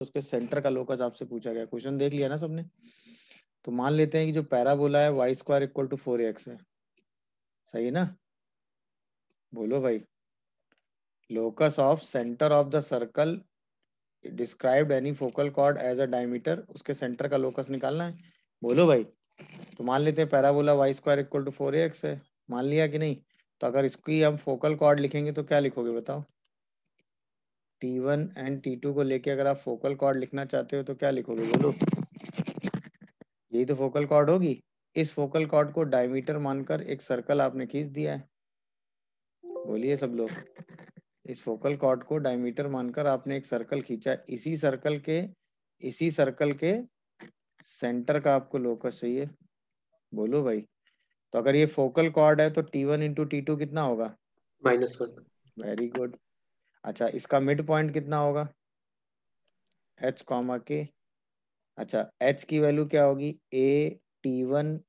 उसके सेंटर का लोकस आपसे पूछा गया। क्वेश्चन देख लिया ना सबने? तो मान लेते हैं कि जो पैराबोला है y square equal to 4x है, सही है ना? बोलो भाई। Locus of centre of the circle described any focal chord as a diameter, उसके सेंटर का लोकस निकालना है। बोलो भाई। तो मान लेते हैं parabola y square equal to 4x है, मान लिया कि नहीं? तो अगर इसकी हम फोकल कॉर्ड लिखेंगे तो क्या लिखोगे बताओ? T1 एंड T2 को लेके अगर आप फोकल कॉर्ड लिखना चाहते हो तो क्या लिखोगे? बोलो। यही तो फोकल कॉर्ड होगी। इस फोकल कॉर्ड को डायमीटर मानकर एक सर्कल आपने खींच दिया है। बोलिए सब लोग। इस फोकल कॉर्ड को डायमीटर मानकर आपने एक सर्कल खींचा है। इसी सर्कल के सेंटर का आपको लोकस चाहिए। बोलो भाई। तो अगर ये फोकल कॉर्ड है तो T1 इंटू T2 कितना होगा? -1। Very good. अच्छा, इसका मिड पॉइंट कितना होगा? H कॉमा के। अच्छा, H की वैल्यू क्या होगी? A T1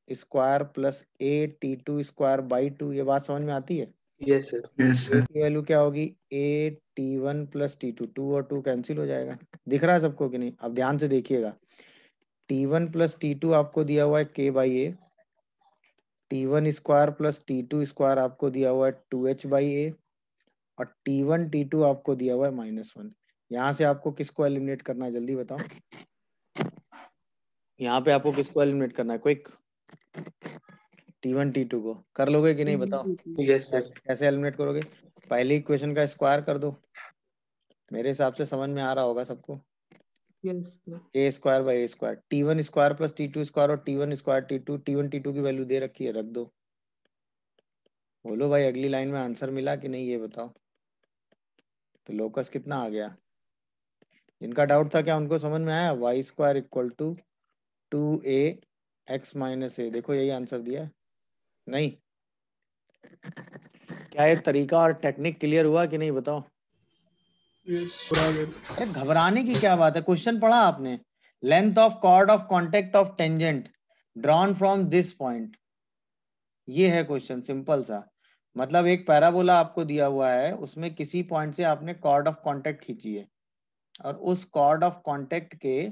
square plus A T2 square by 2। ये बात समझ में आती है? Yes sir. A की वैल्यू क्या होगी? A T1 plus T2। 2 और 2 कैंसिल हो जाएगा। दिख रहा है सबको कि नहीं? अब ध्यान से देखिएगा। T1 प्लस T2 आपको दिया हुआ है K by A। T1 square plus T2 square आपको दिया हुआ है 2H बाई A। और T1 T2 आपको दिया हुआ है -1। यहाँ से आपको किसको एलिमिनेट करना है? जल्दी बताओ। यहाँ पे आपको किसको एलिमिनेट करना है? क्विक। T1 T2 को कर लोगे कि नहीं बताओ? Yes sir. कैसे एलिमिनेट करोगे? पहले इक्वेशन का स्क्वायर कर दो। मेरे हिसाब से समझ में आ रहा होगा सबको। A square by a square. T1 square plus T2 square और T1 square T2। T1 T2 की वैल्यू दे रखी है, रख दो। बोलो भाई, अगली लाइन में आंसर मिला कि नहीं ये बताओ। तो लोकस कितना आ गया? जिनका डाउट था क्या उनको समझ में आया? Y square equal to 2ax minus a. देखो यही आंसर दिया है। नहीं? क्या ये तरीका और टेक्निक क्लियर हुआ कि नहीं बताओ? अरे घबराने की क्या बात है, क्वेश्चन पढ़ा आपने। Length of chord of contact of tangent drawn from this point. ये है क्वेश्चन, सिंपल सा। मतलब एक पैराबोला आपको दिया हुआ है, उसमें किसी पॉइंट से आपने कॉर्ड ऑफ कॉन्टेक्ट खींची है और उस कॉर्ड ऑफ कॉन्टेक्ट के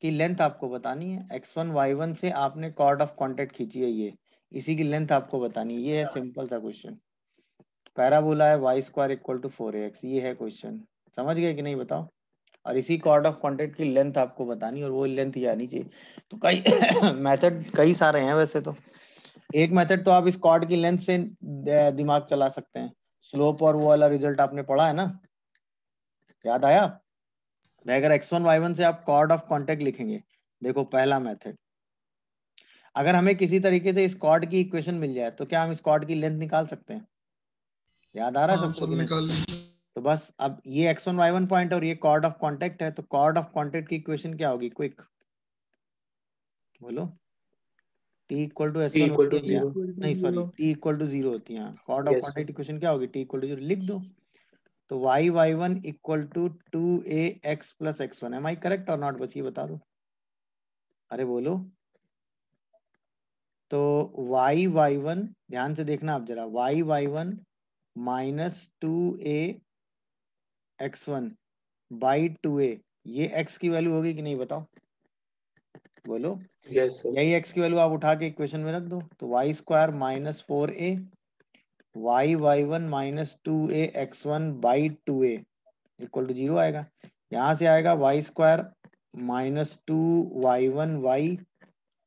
की लेंथ आपको बतानी है। x1 y1 से आपने कॉर्ड ऑफ कॉन्टेक्ट खींची है, ये इसी की लेंथ आपको बतानी है। ये है सिंपल सा क्वेश्चन। पैराबोला है y square equal to 4ax। ये है क्वेश्चन। समझ गए कि नहीं बताओ? और इसी कॉर्ड ऑफ कॉन्टेक्ट की लेंथ आपको बतानी, और वो लेंथ ये आनी चाहिए। तो कई मेथड कई सारे हैं वैसे तो। एक मेथड तो आप इस कॉर्ड की लेंथ से दिमाग चला सकते हैं। स्लोप और वो वाला रिजल्ट आपने पढ़ा है ना? याद आया? अगर x1 y1 से आप कॉर्ड ऑफ कॉन्टेक्ट लिखेंगे, देखो पहला मेथड, अगर हमें किसी तरीके से इस कॉर्ड की इक्वेशन मिल जाए तो क्या हम इस कॉर्ड की लेंथ निकाल सकते हैं? याद आ रहा है सबको कि नहीं? तो बस अब ये x1 y1 पॉइंट और ये कॉर्ड ऑफ कॉन्टेक्ट है, तो कॉर्ड ऑफ कॉन्टेक्ट की इक्वेशन क्या होगी? क्विक बोलो। t equal to T S1 equal होती टू है या 0। नहीं, सॉरी, t इक्वल टू 0 होती है। Chord of yes contact sir. Equation क्या होगी? t इक्वल टू 0 लिख दो। तो y y one equal to 2ax plus x1। Am I correct और नॉट? बस ये बता दो। अरे बोलो। तो वाई वाई वन, ध्यान से देखना आप जरा, y y one minus 2ax1 by 2a, ये x की वैल्यू होगी कि नहीं बताओ? बोलो। Yes sir. यही x की वैल्यू आप उठा के इक्वेशन में रख दो। तो y square minus 4a y y one minus 2ax1 by 2a equal to 0 आएगा। यहाँ से आएगा वाई स्क्वायर माइनस 2y1y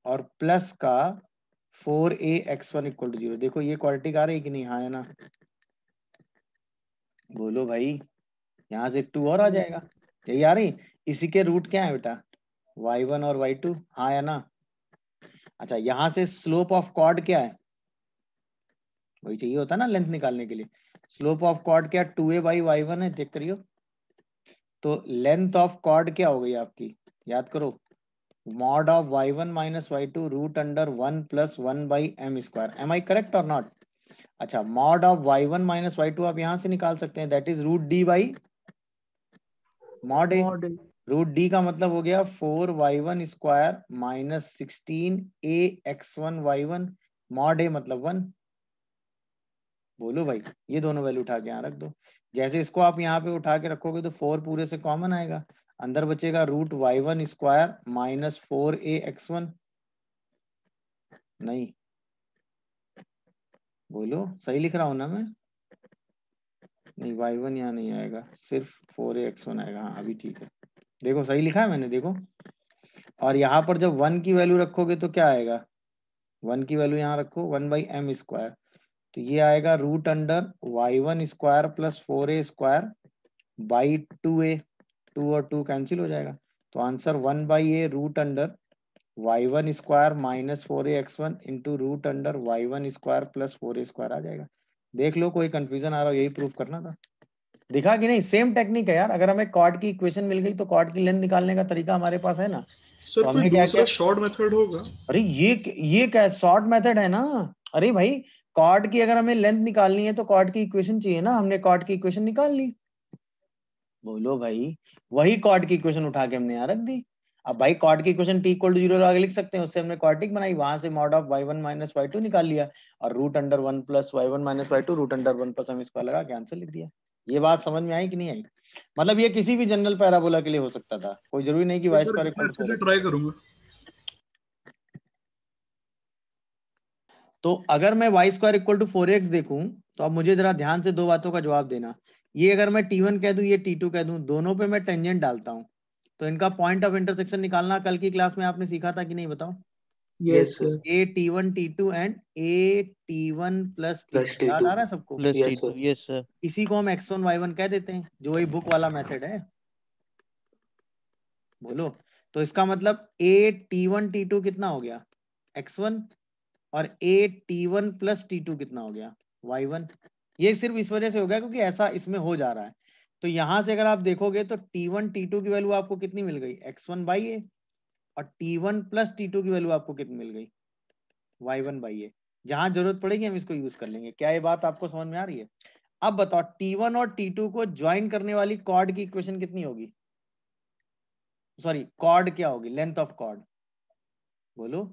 और प्लस का 4ax1 इक्वल टू 0। देखो ये क्वाड्रेटिक आ रही है कि नहीं? हाँ है ना? बोलो भाई। यहाँ से 2 और आ जाएगा। यही आ रही? इसी के रूट क्या है बेटा? y1 और y2। हाँ है ना? अच्छा, यहाँ से स्लोप ऑफ कॉर्ड क्या है? वही चाहिए होता ना लेंथ निकालने के लिए। स्लोप ऑफ कॉर्ड क्या? 2a बाई y1 है, चेक करियो। तो लेंथ ऑफ कॉर्ड क्या हो गई आपकी? याद करो। Mod of y1 minus y2 root under 1 plus 1 by M square. Am I correct और नॉट? अच्छा, mod of y1 minus y2 आप यहां से निकाल सकते हैं, that is root D by mod A. Root D का मतलब हो गया 4y1 square minus 16ax1y1। Mod ए मतलब 1। बोलो भाई, ये दोनों वैल्यू उठा के यहाँ रख दो। जैसे इसको आप यहाँ पे उठा के रखोगे तो 4 पूरे से कॉमन आएगा, अंदर बचेगा root y1 square minus 4ax1। नहीं, बोलो सही लिख रहा हूँ ना मैं? नहीं, y1 यहाँ नहीं आएगा, सिर्फ 4ax1 आएगा। हाँ अभी ठीक है, देखो सही लिखा है मैंने, देखो। और यहाँ पर जब 1 की वैल्यू रखोगे तो क्या आएगा, 1 की वैल्यू यहाँ रखो 1/m स्क्वायर, तो ये आएगा root under y1 square plus 4a square by 2a। 2 और 2 कैंसिल हो जाएगा, तो answer 1/a root under y1 square minus 4ax1 into root under y1 square plus 4a square आ जाएगा। देख लो कोई कंफ्यूजन आ रहा हो, यही प्रूफ करना था। दिखा कि नहीं? सेम टेक्निक है यार। अगर हमें कॉर्ड की इक्वेशन मिल गई तो कॉर्ड की लेंथ निकालने का तरीका हमारे पास है ना। सर तो कोई हमने क्या दूसरा किया, शॉर्ट मेथड होगा? अरे ये क्या शॉर्ट मेथड है ना। अरे भाई, कॉर्ड की अगर हमें लेंथ निकालनी है तो कॉर्ड की इक्वेशन चाहिए ना, हमने कॉर्ड की इक्वेशन निकाल ली। बोलो भाई, वही कॉर्ड की इक्वेशन उठा के हमने यहाँ रख दी। अब भाई कॉर्ड की इक्वेशन t इक्वल टू 0 आगे लिख सकते हैं, उससे हमने क्वाड्रेटिक बनाई, वहां से mod of y1 minus y2 निकाल लिया और root under 1 plus y1 minus y2 root under 1 plus M square लगा के आंसर लिख दिया। ये बात समझ में आई कि नहीं आई? मतलब ये किसी भी जनरल पैराबोला के लिए हो सकता था, कोई जरूरी नहीं कि y स्क्वायर इक्वल अच्छे टू से 4x। ट्राई करूंगा। तो अगर मैं y square equal to 4x देखूं तो अब मुझे जरा ध्यान से दो बातों का जवाब देना। ये अगर मैं t1 कह दूं, ये t2 कह दूं, दोनों पे मैं टेंजेंट डालता हूं, तो इनका पॉइंट ऑफ इंटरसेक्शन निकालना कल की क्लास में आपने सीखा था कि नहीं, बताओ? Yes sir. A t1 t2 and A t1 plus plus t2, याद T2। आ रहा है सबको? Plus yes T2, sir. Yes sir. इसी को हम x1 y1 कह देते हैं, जो वही बुक वाला मेथड है। बोलो, तो इसका मतलब ए t1 t2 कितना हो गया, x1, और ए t1 प्लस t2 कितना हो गया, y1। ये सिर्फ इस वजह से हो गया क्योंकि ऐसा इसमें हो जा रहा है। तो यहां से अगर आप देखोगे तो t1 t2 की वैल्यू आपको कितनी मिल गई, x1/a, और t1 प्लस t2 की वैल्यू आपको कितनी मिल गई, y1/a। जहां जरूरत पड़ेगी हम इसको यूज कर लेंगे। क्या ये बात आपको समझ में आ रही है? अब बताओ t1 और t2 को ज्वाइन करने वाली कॉर्ड की इक्वेशन कितनी होगी, सॉरी कॉर्ड क्या होगी, लेंथ ऑफ कॉर्ड। बोलो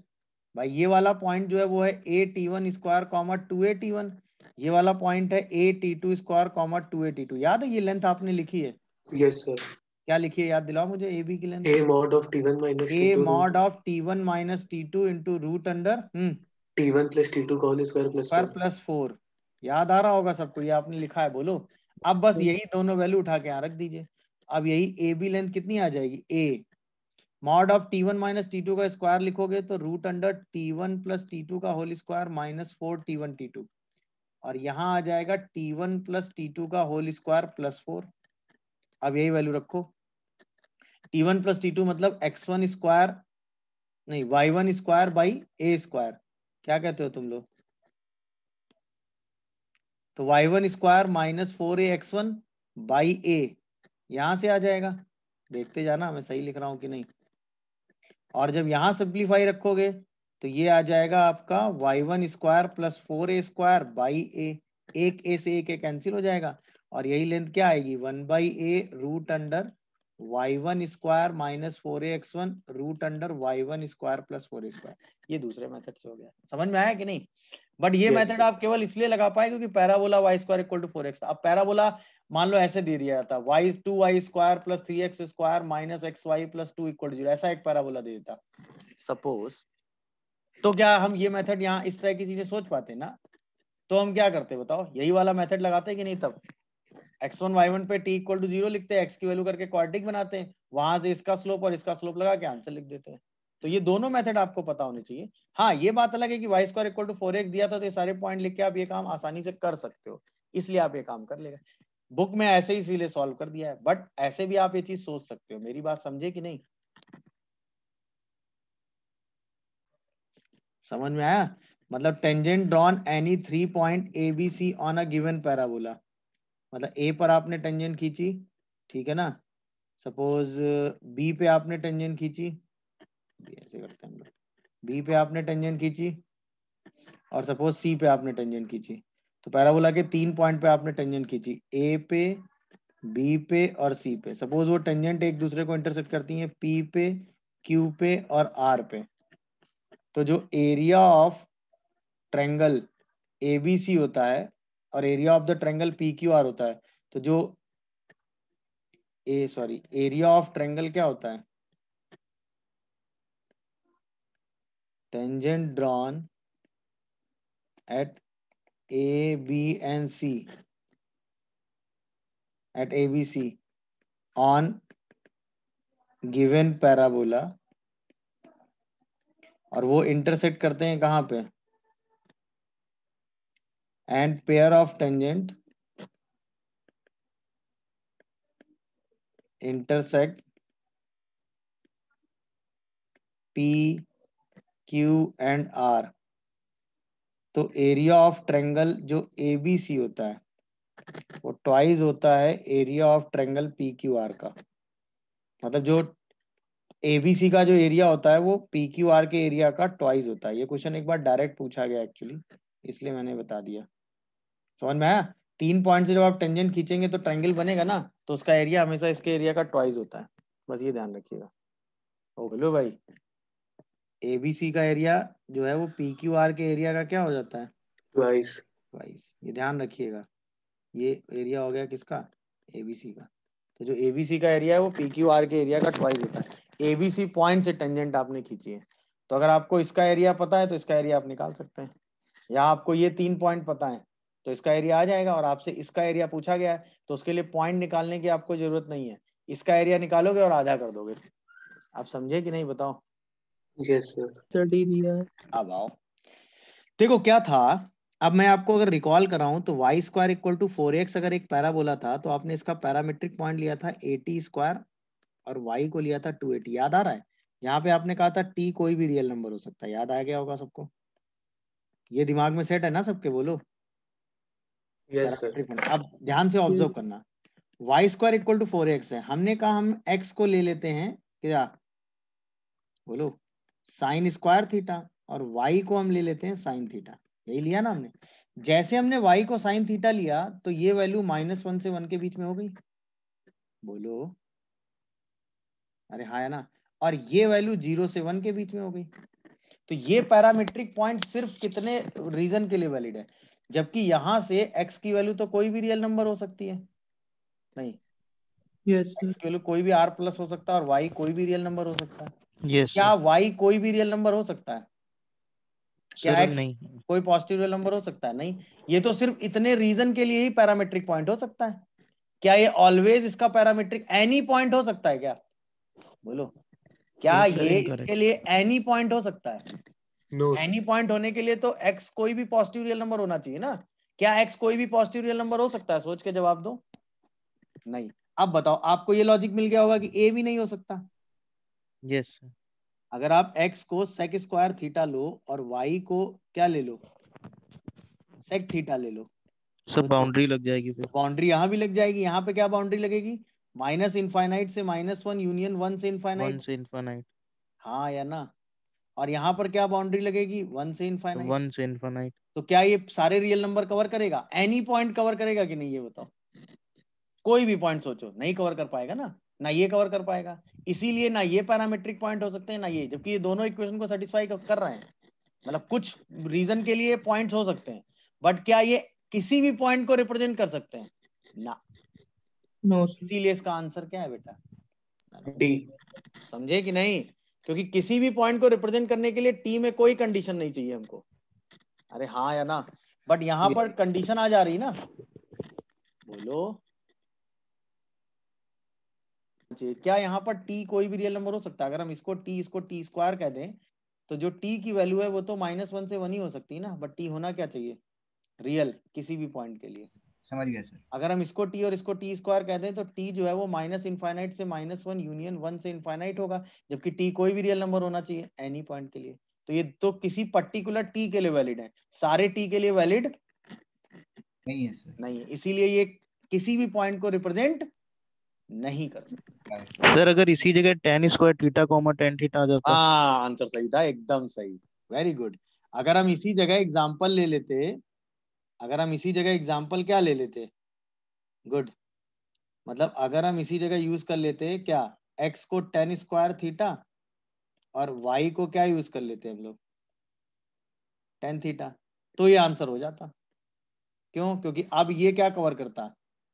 भाई, ये वाला पॉइंट जो है वो है ए t1 square comma 2a t1, ये वाला पॉइंट है ए t2 square comma 2a t2। याद है ये लेंथ आपने लिखी है? Yes sir. क्या लिखी है, याद दिलाओ मुझे, ए बी की length. A mod of T1 minus A T2 mod root of t1 minus t2 into root under T1 plus T2 का whole square plus square 4। Plus 4। याद आ रहा होगा सबको, ये आपने लिखा है। बोलो, अब बस यही दोनों वैल्यू उठा के यहाँ रख दीजिए। अब यही ए बी लेंथ कितनी आ जाएगी, ए mod of t1 minus t2 का स्क्वायर लिखोगे तो root under t1 plus t2 का whole square minus 4 t1 t2, और यहाँ आ जाएगा t1 प्लस t2 का होल स्क्वायर प्लस 4। अब यही वैल्यू रखो, t1 प्लस t2 मतलब x1 स्क्वायर, नहीं y1 square by a square. क्या कहते हो तुम लोग? तो y1 square minus 4ax1 by ए, यहां से आ जाएगा। देखते जाना मैं सही लिख रहा हूं कि नहीं। और जब यहां सिंप्लीफाई रखोगे तो ये आ जाएगा आपका y1 square plus 4a square by a, एक ए से एक कैंसिल हो जाएगा, और यही लेंथ क्या आएगी, 1/a root under y1 square minus 4ax1 root under y1 square plus 4a square. ये दूसरे मेथड से हो गया। समझ में आया कि नहीं? बट ये Yes, मेथड sir. आप केवल इसलिए लगा पाए क्योंकि parabola y square equal to 4x। अब पैराबोला मान लो ऐसे दे दिया जाता, y square plus 3x square minus xy plus 2 equal to 0, ऐसा एक पैराबोला दे देता सपोज। तो क्या हम ये मेथड यहाँ इस तरह की चीजें सोच पाते ना? तो हम क्या करते बताओ, यही वाला मेथड लगाते कि नहीं? तब x1 y1 पे t इक्वल टू 0 लिखते हैं, x की वैल्यू करके क्वाड्रेटिक बनाते हैं, वहां से इसका स्लोप और इसका स्लोप लगा के आंसर लिख देते हैं। तो ये दोनों मेथड आपको पता होने चाहिए। हाँ, ये बात अलग है कि y square equal to 4x दिया था तो ये सारे पॉइंट लिख के आप ये काम आसानी से कर सकते हो, इसलिए आप ये काम कर लेगा। बुक में ऐसे ही इसीलिए सॉल्व कर दिया है, बट ऐसे भी आप ये चीज सोच सकते हो। मेरी बात समझे कि नहीं? समझ में आया? मतलब tangent drawn any 3 point A B C on a given parabola, मतलब ए पर आपने टेंजेंट खींची, ठीक है ना, सपोज बी पे आपने टेंजेंट खींची, ऐसे करते हैं हम लोग, बी पे आपने टेंजेंट खींची, और सपोज सी पे आपने टेंजेंट खींची। तो पैराबोला के 3 पॉइंट पे आपने टेंजेंट खींची, ए पे, बी पे और सी पे। सपोज वो टेंजेंट एक दूसरे को इंटरसेक्ट करती हैं पी पे, क्यू पे और आर पे। तो जो एरिया ऑफ ट्रायंगल एबीसी होता है और area of the triangle PQR होता है, तो जो एरिया ऑफ ट्रायंगल क्या होता है? Tangent drawn at A B and C, at A B C on given parabola, और वो इंटरसेक्ट करते हैं कहाँ पे? And pair of tangent intersect P, Q and R। तो एरिया ऑफ ट्रायंगल जो ABC होता है वो ट्वाइस होता है एरिया ऑफ ट्रायंगल PQR का। मतलब जो ABC का जो एरिया होता है वो PQR के एरिया का ट्वाइस होता है। ये क्वेश्चन एक बार डायरेक्ट पूछा गया एक्चुअली, इसलिए मैंने बता दिया। समझ में आया? 3 पॉइंट से जब आप टेंजेंट खींचेंगे तो ट्रायंगल बनेगा ना, तो उसका एरिया हमेशा इसके एरिया का ट्वाइस होता है। बस ये ध्यान रखिएगा। ओ हेलो भाई, ABC का एरिया जो है वो PQR के एरिया का क्या हो जाता है? ट्वाइस। ट्वाइस। ये ध्यान रखिएगा। ये एरिया हो गया किसका? ABC का। तो जो ABC का एरिया है वो PQR के एरिया का ट्वाइस होता है। ABC पॉइंट से टेंजेंट आपने खींची है, तो अगर आपको इसका एरिया पता है तो इसका एरिया आप निकाल सकते हैं, या आपको ये 3 पॉइंट पता है तो इसका एरिया आ जाएगा, और आपसे इसका एरिया पूछा गया है तो उसके लिए पॉइंट निकालने की आपको जरूरत नहीं है, इसका एरिया निकालोगे और आधा कर दोगे। आप समझे कि नहीं बताओ? Yes sir. स्टडी दिया है। अब आओ, देखो क्या था। अब मैं आपको अगर रिकॉल कराऊं तो y square equal to 4x अगर एक पैराबोला था तो आपने इसका पैरामीट्रिक पॉइंट लिया था 80 स्क्वायर और y को लिया था 280। याद आ रहा है? यहाँ पे आपने कहा था t कोई भी रियल नंबर हो सकता है। याद आ गया होगा सबको? ये दिमाग में सेट है ना सबके? बोलो। Yes sir. पैरामीट्रिक पॉइंट अब ध्यान से ऑब्जर्व करना। Y square equal to 4x है, हमने कहा हम x को ले लेते हैं क्या? बोलो। साइन स्क्वायर थीटा, और y को हम ले लेते हैं साइन थीटा। यही लिया ना हमने? जैसे हमने y को साइन थीटा लिया तो ये वैल्यू -1 से 1 के बीच में हो गई। बोलो। अरे हाँ है ना? और ये वैल्यू 0 से 1 के बीच में हो गई। तो ये पैरामीट्रिक पॉइंट सिर्फ कितने रीजन के लिए वैलिड है? जबकि यहां से x की वैल्यू तो कोई भी रियल नंबर हो सकती है। नहीं, यस x सर। की वैल्यू कोई भी r प्लस हो सकता है, और y कोई भी रियल नंबर हो सकता है। यस क्या y कोई भी रियल नंबर हो सकता है? क्या सर। x नहीं कोई पॉजिटिव रियल नंबर हो सकता है? नहीं। ये तो सिर्फ इतने रीजन के लिए ही पैरामीट्रिक पॉइंट हो सकता है। क्या ये ऑलवेज इसका पैरामीट्रिक एनी पॉइंट हो सकता है क्या? बोलो। क्या सर ये इनकरेक्ट। इसके लिए एनी पॉइंट हो सकता है? नो। एनी पॉइंट होने के लिए तो x कोई भी पॉजिटिव रियल नंबर होना चाहिए ना। क्या x कोई भी पॉजिटिव रियल नंबर हो सकता है? सोच के जवाब दो। नहीं। अब बताओ, आपको ये लॉजिक मिल गया होगा कि a भी नहीं हो सकता। Yes sir. अगर आप x को sec स्क्वायर थीटा लो और y को क्या ले लो? sec थीटा ले लो, सब तो बाउंड्री लग जाएगी फिर। बाउंड्री यहां भी लग जाएगी। यहाँ पे क्या बाउंड्री लगेगी? माइनस इनफाइनाइट से -1 यूनियन 1 से 1 इनफाइनाइट। से इनफाइनाइट। हाँ या ना? और यहाँ पर क्या बाउंड्री लगेगी? 1 से इनफाइनाइट। 1 से इनफाइनाइट। तो क्या ये सारे रियल नंबर कवर करेगा? एनी पॉइंट कवर करेगा कि नहीं? ये बताओ। कोई भी पॉइंट सोचो, नहीं कवर कर पाएगा ना। ना ये कवर कर पाएगा, इसीलिए ना ये पैरामीट्रिक पॉइंट हो सकते हैं ना ये, जबकि ये दोनों इक्वेशन को सेटिस्फाई कर रहे हैं। मतलब कुछ रीजन के लिए पॉइंट्स हो सकते हैं, बट क्या ये किसी भी पॉइंट को रिप्रेजेंट कर सकते हैं? ना। No sir. इसीलिए इसका आंसर क्या है बेटा? डी। समझे कि नहीं? क्योंकि किसी भी पॉइंट को रिप्रेजेंट करने के लिए टी में कोई कंडीशन नहीं चाहिए हमको। अरे हाँ या ना? बट यहां पर कंडीशन आ जा रही ना। बोलो। क्या यहाँ पर t कोई भी रियल नंबर हो सकता है? अगर हम इसको t स्क्वायर कह दें तो जो t की वैल्यू है वो तो -1 से 1 ही हो सकती है ना। बट t होना क्या चाहिए? रियल, किसी भी पॉइंट के लिए। समझ गया सर। अगर हम इसको t और इसको t स्क्वायर कह दें तो t जो है वो माइनस इनफाइनाइट से -1 यूनियन 1 से इनफाइनाइट होगा, जबकि t कोई भी रियल नंबर होना चाहिए एनी पॉइंट के लिए। तो ये तो किसी पर्टिकुलर t के लिए वैलिड है, सारे t के लिए वैलिड नहीं है सर। नहीं है। इसीलिए ये किसी भी पॉइंट को रिप्रेजेंट नहीं कर सकते। सर अगर इसी जगह tan square theta comma tan theta आ जाता। हाँ, आंसर सही था, एकदम सही। Very good. अगर हम इसी जगह एग्जांपल ले लेते, अगर हम इसी जगह एग्जांपल क्या ले लेते? गुड। मतलब अगर हम इसी जगह यूज कर लेते क्या? x को tan स्क्वायर थीटा और y को क्या यूज कर लेते हम लोग? tan theta. तो ये आंसर हो जाता। क्यों? क्योंकि अब ये क्या कवर करता?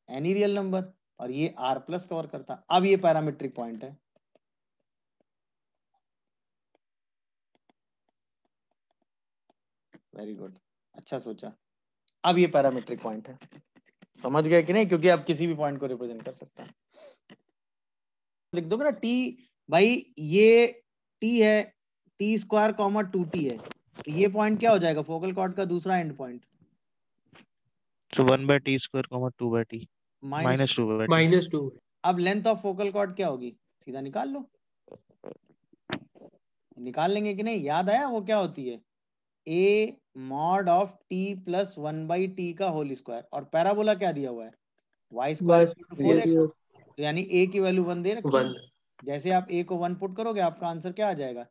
एनी रियल नंबर, और ये r प्लस कवर करता। अब ये पैरामीट्रिक पॉइंट है। वेरी गुड, अच्छा सोचा। अब ये पैरामीट्रिक पॉइंट है, समझ गए कि नहीं? क्योंकि आप किसी भी पॉइंट को रिप्रेजेंट कर सकते हैं। लिख दोगे ना टी, भाई ये टी है, टी स्क्वायर कॉमा 2t है, तो ये पॉइंट क्या हो जाएगा? फोकल कॉर्ड का दूसरा and point. So 1/t square comma 2/t minus 2/t. -2। अब लेंथ ऑफ फोकल कॉर्ड क्या होगी? सीधा निकाल लो, निकाल लेंगे कि नहीं? याद आया वो क्या होती है? a mod of t plus 1/t का होल स्क्वायर, और पैराबोला क्या दिया हुआ है? y स्क्वायर 4x, Yes, तो यानी a की वैल्यू 1 दे रखी है। 1। जैसे आप a को 1 पुट करोगे आपका आंसर क्या आ जाएगा?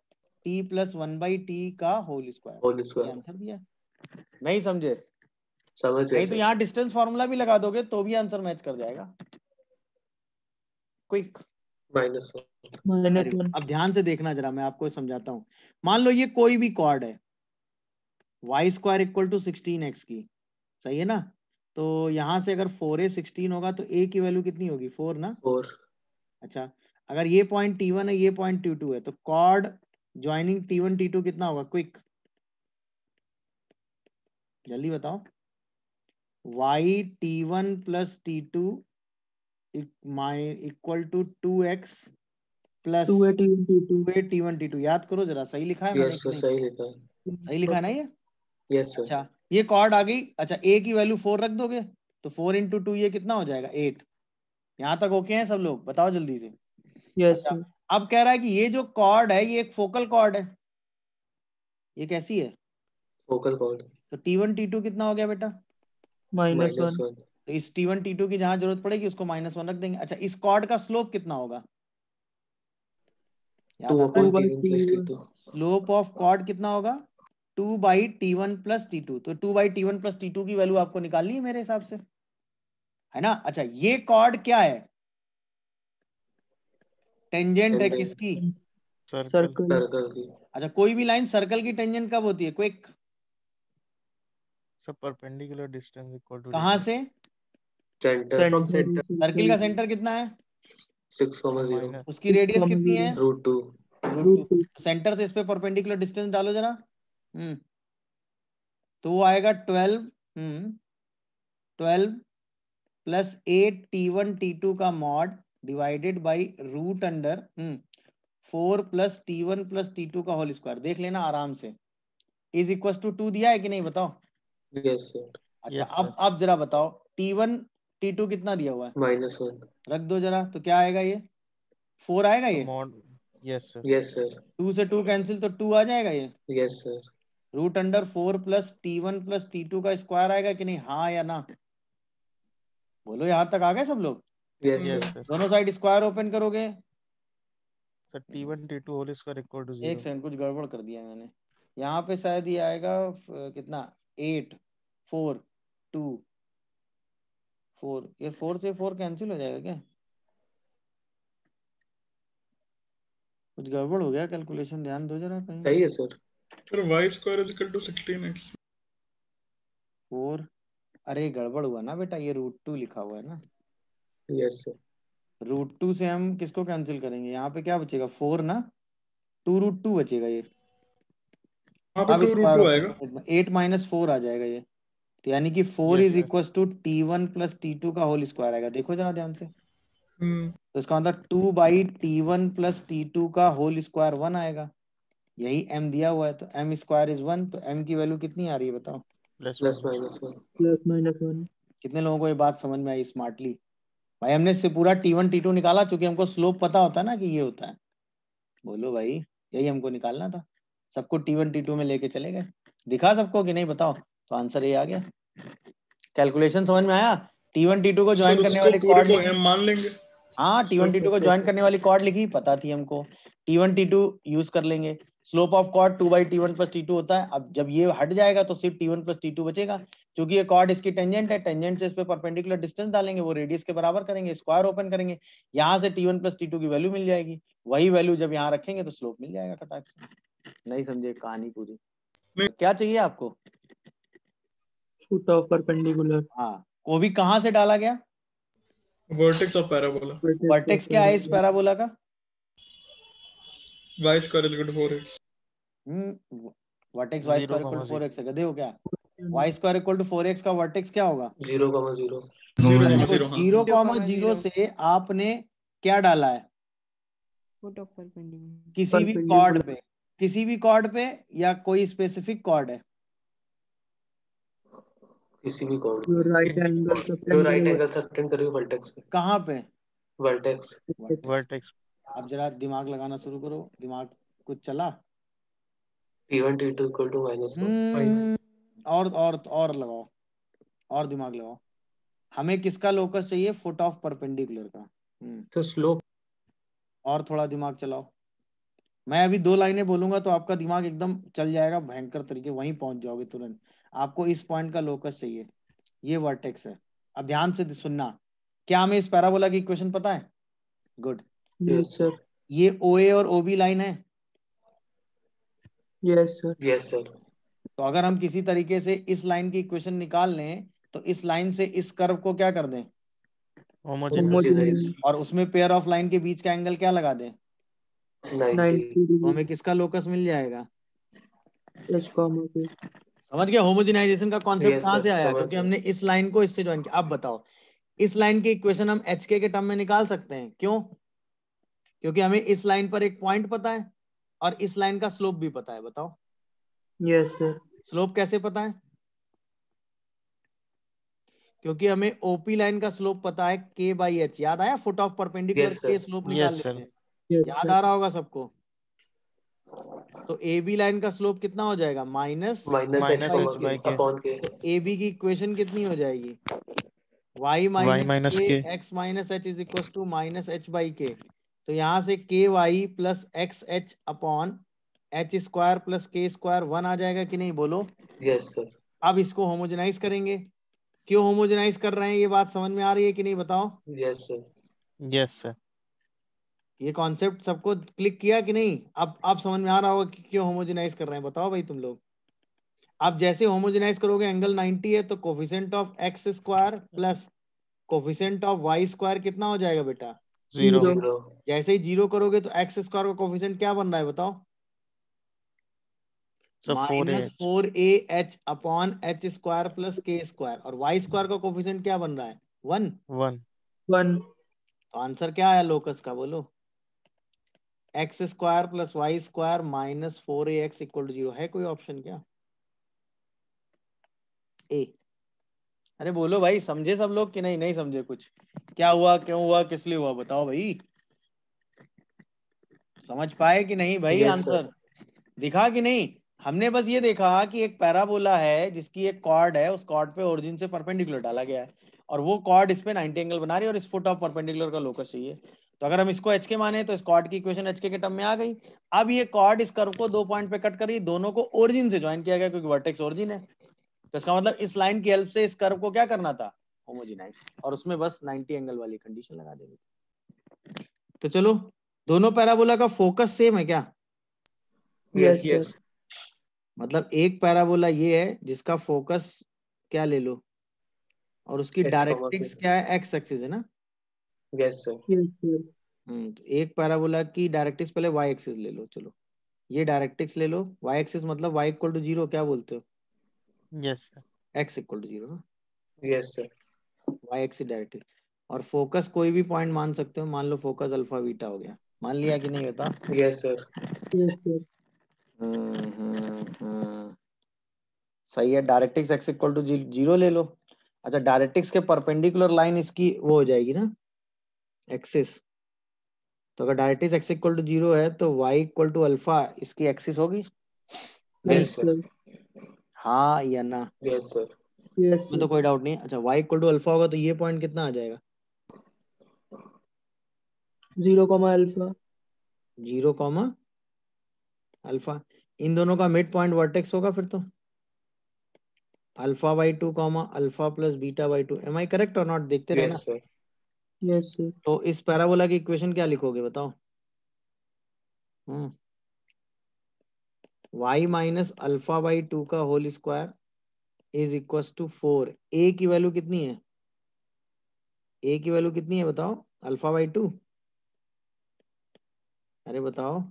t प्लस 1/t का होल स्क्वायर। होल ये स्क्वायर। आंसर दिया। नहीं समझे? समझ गए नहीं तो सर। यहाँ डिस्टेंस फॉर्मूला भी लगा दोगे तो भी आंसर मैच कर जाएगा। क्विक। -1। -1 अब ध्यान से देखना जरा, मैं आपको समझाता हूँ। मान लो ये कोई भी कॉर्ड है, y square equal to 16x की, सही है ना? तो यहाँ से अगर 4a 16 होगा तो a की वैल्यू कितनी होगी? 4 ना? 4। अच्छा, अगर ये पॉइंट t1 है, ये पॉइंट t2 है, तो कॉर्ड ज्वाइनिंग t1 t2 कितना होगा? क्विक, जल्दी बताओ। y t1 plus t2 equal to 2x plus 2 t1 t2। याद करो जरा, सही लिखा है मैंने यस कि सर, नहीं? सही लिखा है। सही लिखा है ना ये? Yes sir. अच्छा, ये कॉर्ड आ गई। अच्छा, a की वैल्यू 4 रख दोगे तो 4 इंटू 2 ये कितना हो जाएगा? 8। यहाँ तक ओके हैं सब लोग? बताओ जल्दी से। यस अच्छा, अब कह रहा है कि ये जो कॉर्ड है ये एक फोकल कॉर्ड है। ये कैसी है? Focal cord. तो t1 t2 कितना हो गया बेटा? -1 -1। तो इस t1 t2 की जहां जरूरत पड़ेगी उसको -1 रख देंगे। अच्छा, इस कॉर्ड का स्लोप कितना होगा? 2 याद आता है? upon T1 plus T2। Slope of chord कितना होगा? 2/t1 plus t2। तो 2/t1 प्लस t2 की वैल्यू आपको निकालनी है मेरे हिसाब से, है ना? अच्छा, ये कॉर्ड क्या है? टेंजेंट है Tangent। किसकी? सर्कल सर्कल की। अच्छा, कोई भी लाइन सर्कल की टेंजेंट कब होती है? Quick, So perpendicular distance equal to कहां radius. से? सेंटर। फ्रॉम सर्किल का सेंटर कितना है? 6,0। Minus. उसकी रेडियस कितनी है? √2। √2। सेंटर से इस पे परपेंडिकुलर डिस्टेंस डालो जरा। तो वो आएगा 12 12 प्लस 8 t1 t2 का mod divided by root under 4 plus t1 plus t2 का होल स्क्वायर। देख लेना आराम से। इज इक्वल टू 2 दिया है कि नहीं? बताओ। Yes sir. अच्छा, Yes, sir. अब जरा बताओ t1 t2 कितना दिया हुआ है? -1। रख दो जरा, तो क्या आएगा? ये 4 आएगा। So ये mod. Yes, sir. Yes sir. 2 से 2 कैंसिल, तो 2 आ जाएगा। ये yes sir. Root under 4 plus t1 plus t2 का स्क्वायर आएगा कि नहीं? हाँ या ना? बोलो, यहां तक आ गए सब लोग? Yes Yes, sir. sir. दोनों साइड स्क्वायर ओपन करोगे। So T1 T2 whole square equal to एक 0. सेकंड, कुछ गड़बड़ कर दिया मैंने। यहाँ पे शायद ये आएगा कितना? 8 4 2 4। ये 4 से 4 कैंसिल हो जाएगा क्या? कुछ गड़बड़ हो गया कैलकुलेशन, ध्यान दो जरा कहीं। सही है sir. Sir, y square is equal to 16x. 4, अरे गड़बड़ हुआ ना बेटा, ये √2 लिखा हुआ है ना। Yes sir. √2 से हम किसको कैंसिल करेंगे? यहाँ पे क्या बचेगा? 4 ना, 2√2 बचेगा। ये वहाँ पे अब 2√2 स्क्वायर आएगा। 8 माइनस 4 आ जाएगा ये, तो यानी कि 4 Yes, is sir. Equal to t1 plus t2 का होल स्क्वायर आएगा। देखो जरा ध्यान से, हम्म। तो इसका मतलब 2/t1 प्लस t2 का होल स्क्वायर 1 आएगा। यही m दिया हुआ है, तो m स्क्वायर इज 1। तो m की वैल्यू कितनी आ रही है बताओ? Plus plus 1. -1। +-1 कितने लोगों को ये बात समझ में आई स्मार्टली? भाई हमने इससे पूरा t1 t2 निकाला, चूंकि हमको स्लोप पता होता है ना कि ये होता है। बोलो भाई, यही हमको निकालना था। सबको t1 t2 में लेके चले गए। दिखा सबको कि नहीं? बताओ। तो आंसर ये आ गया। कैलकुलेशन समझ में आया? t1 t2 को सर ज्वाइन करने उसको वाली पूरे कॉर्ड को लिखी। m मान लेंगे। हाँ, t1 t2 को ज्वाइन करने वाली कॉर्ड लिखी, पता थी हमको। t1 t2 यूज कर लेंगे। Slope of cord 2/t1 plus t2 होता है। अब जब ये हट जाएगा तो सिर्फ t1 प्लस t2 बचेगा। क्योंकि ये कॉर्ड इसकी टेंजेंट है, टेंजेंट से इस पे परपेंडिकुलर डिस्टेंस डालेंगे, वो रेडियस के बराबर करेंगे, स्क्वायर ओपन करेंगे, यहाँ से t1 प्लस t2 की वैल्यू मिल जाएगी। वही वैल्यू जब यहाँ रखेंगे तो स्लोप मिल जाएगा फटाक से। नहीं समझे कहानी पूरी? नहीं। क्या चाहिए आपको? Foot of perpendicular. हाँ, वो भी कहाँ से डाला गया? Vertex of parabola. वर्टेक्स क्या है इस पैराबोला का? Y square is equal to 4x. Vertex y 0, square equal to 0. 4x है, गधे हो क्या? y square equal to 4x का वर्टेक्स क्या होगा? 0, 0. 0, देखो 0, हाँ. 0, 0 से आपने क्या डाला है? Foot of perpendicular. किसी भी कॉर्ड पे या कोई स्पेसिफिक कॉर्ड है? किसी भी कॉर्ड जो राइट एंगल जो राइट एंगल सबटेंड करेगी वर्टेक्स पे. कहाँ पे? वर्टेक्स. Vertex. अब जरा दिमाग लगाना शुरू करो, दिमाग कुछ चला? T1 T2 equal to -1. और लगाओ, और दिमाग लगाओ। हमें किसका लोकस चाहिए? फुट ऑफ परपेंडिकुलर का। तो स्लोप. और थोड़ा दिमाग चलाओ। मैं अभी 2 लाइनें बोलूंगा तो आपका दिमाग एकदम चल जाएगा भयंकर तरीके, वहीं पहुंच जाओगे तुरंत। आपको इस पॉइंट का लोकस चाहिए, ये वर्टेक्स है। अब ध्यान से सुनना, क्या हमें इस पैराबोला की इक्वेशन पता है? गुड। Yes sir. ये OA और OB लाइन है। Yes sir. Yes sir. तो अगर हम किसी तरीके से इस लाइन की इक्वेशन निकाल लें तो इस लाइन से इस कर्व को क्या कर दें? Homogeneous. और उसमें पेयर ऑफ लाइन के बीच का एंगल क्या लगा दें? 90. तो हमें किसका लोकस मिल जाएगा? एच कॉमा पे। समझ गए होमोजेनाइजेशन का कॉन्सेप्ट Yes, कहाँ sir, से आया? समझ क्योंकि गया. हमने इस लाइन को इससे ज्वाइन किया। अब बताओ, इस लाइन की इक्वेशन हम HK के टर्म में निकाल सकते हैं, क्यों? क्योंकि हमें इस लाइन पर एक पॉइंट पता है और इस लाइन का स्लोप भी पता है। बताओ यस सर। स्लोप कैसे पता है? क्योंकि हमें OP लाइन का स्लोप पता है K/H। याद आया? फुट ऑफ परपेंडिकुलर Yes, के sir. स्लोप निकाल Yes, लेते sir. हैं। याद आ रहा होगा सबको? तो AB लाइन का स्लोप कितना हो जाएगा? Minus -H Minus comma H by K K. upon K. तो AB की इक्वेशन कितनी हो जाएगी? y Y minus minus K K. x minus H is equal to -H/K। तो यहाँ से KY plus XH upon H square plus K square 1 आ जाएगा कि नहीं? बोलो। Yes, sir. अब इसको होमोजेनाइज करेंगे। क्यों होमोजेनाइज कर रहे हैं, ये बात समझ में आ रही है कि नहीं? बताओ। Yes, sir. Yes, sir. ये कॉन्सेप्ट सबको क्लिक किया कि नहीं? अब समझ में आ रहा होगा कि क्यों होमोजेनाइज कर रहे हैं। बताओ भाई तुम लोग। आप जैसे होमोजेनाइज करोगे, एंगल 90 है तो coefficient of x square plus coefficient of y square कितना हो जाएगा बेटा? 0. 0. जैसे ही 0 करोगे तो x स्क्वायर का कोफिशिएंट क्या बन रहा है? बताओ। So minus 4AH. 4AH upon H square plus K square. और y स्क्वायर का कोफिशिएंट क्या बन रहा है? 1। 1. 1। तो आंसर क्या आया लोकस का? बोलो। x square plus y square minus 4AX equal to 0। है कोई ऑप्शन क्या? ए। अरे बोलो भाई, समझे सब लोग कि नहीं? नहीं समझे कुछ? क्या हुआ, क्यों हुआ, किस लिए हुआ? बताओ भाई। समझ पाए कि नहीं भाई? Yes, आंसर दिखा कि नहीं? हमने बस ये देखा कि एक पैराबोला है जिसकी एक कॉर्ड है, उस कॉर्ड पे ओरिजिन से परपेंडिकुलर डाला गया है और वो कॉर्ड इस पे 90 एंगल बना रही है और इस फुट ऑफ परपेंडिकुलर का लोकस चाहिए। तो अगर हम इसको HK माने तो इस कॉर्ड की इक्वेशन HK के टर्म में आ गई। अब ये कॉर्ड इस कर्व को 2 पॉइंट पे कट करी, दोनों को ओरिजिन से ज्वाइन किया गया क्योंकि वर्टेक्स ओरिजिन है। तो इसका मतलब इस लाइन की हेल्प से इस कर्व को क्या करना था? होमोजेनाइज। और उसमें बस 90 एंगल वाली कंडीशन लगा देनी। तो चलो, दोनों पैराबोला का फोकस सेम है क्या? Yes sir. मतलब एक पैराबोला ये है जिसका फोकस क्या ले लो, और उसकी H, डायरेक्ट्रिक्स K. क्या है? x एक्सिस है ना। Yes, sir. Yes sir. तो एक पैराबोला की डायरेक्ट्रिक्स पहले y एक्सिस ले लो। चलो ये डायरेक्ट्रिक्स ले लो। y एक्सिस मतलब y इक्वल टू 0, क्या बोलते हो? Yes, sir. x equal to 0 ना। Yes, sir. y axis directrix. और फोकस कोई भी पॉइंट मान सकते हो। मान लो फोकस अल्फा बीटा हो गया। मान लिया कि नहीं? बता। Yes, sir. Yes sir. सही है। डायरेक्ट्रिक्स x इक्वल टू 0 ले लो। अच्छा, डायरेक्ट्रिक्स के परपेंडिकुलर लाइन इसकी वो हो जाएगी ना, एक्सिस। तो अगर डायरेक्ट्रिक्स x इक्वल टू 0 है तो y इक्वल टू अल्फा इसकी एक्सिस होगी। Yes, sir. हाँ या ना? Yes, sir. यस इसमें तो सर। कोई डाउट नहीं। अच्छा, y इक्वल टू अल्फा होगा तो ये पॉइंट कितना आ जाएगा? 0 कॉमा अल्फा। 0 comma alpha. इन दोनों का मिड पॉइंट वर्टेक्स होगा फिर तो। α/2 comma alpha plus β/2। Am I correct और नॉट? देखते रहना। Yes, sir. Yes sir. तो इस पैराबोला की इक्वेशन क्या लिखोगे? बताओ। y माइनस α/2 का whole square is equal to 4। A की वैल्यू कितनी है? ए की वैल्यू कितनी है बताओ, अल्फा बाई 2। अरे बताओ,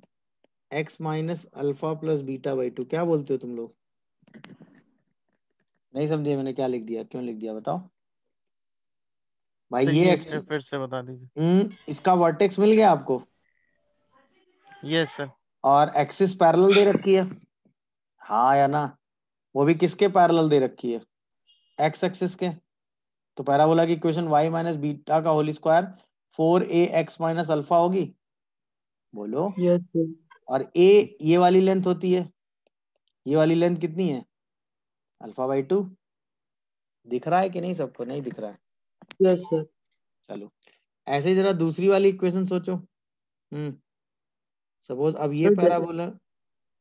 x minus alpha plus beta by 2, क्या बोलते हो तुम लोग? नहीं समझे मैंने क्या लिख दिया, क्यों लिख दिया बताओ भाई। सर ये ये एक्स, फिर से बता दीजिए। इसका वर्टेक्स मिल गया आपको, यस सर। और एक्सिस पैरेलल दे रखी है, हाँ या ना? वो भी किसके पैरेलल दे रखी है? एक्स एक्सिस के। तो पैराबोला की इक्वेशन y माइनस बीटा का whole square 4ax minus alpha होगी, बोलो। Yes sir. और a ये वाली लेंथ होती है, ये वाली लेंथ कितनी है? Alpha by 2। दिख रहा है कि नहीं सबको? नहीं दिख रहा है? Yes sir. चलो ऐसे ही जरा दूसरी वाली इक्वेशन सोचो। सपोज अब ये सर पैराबोला, सर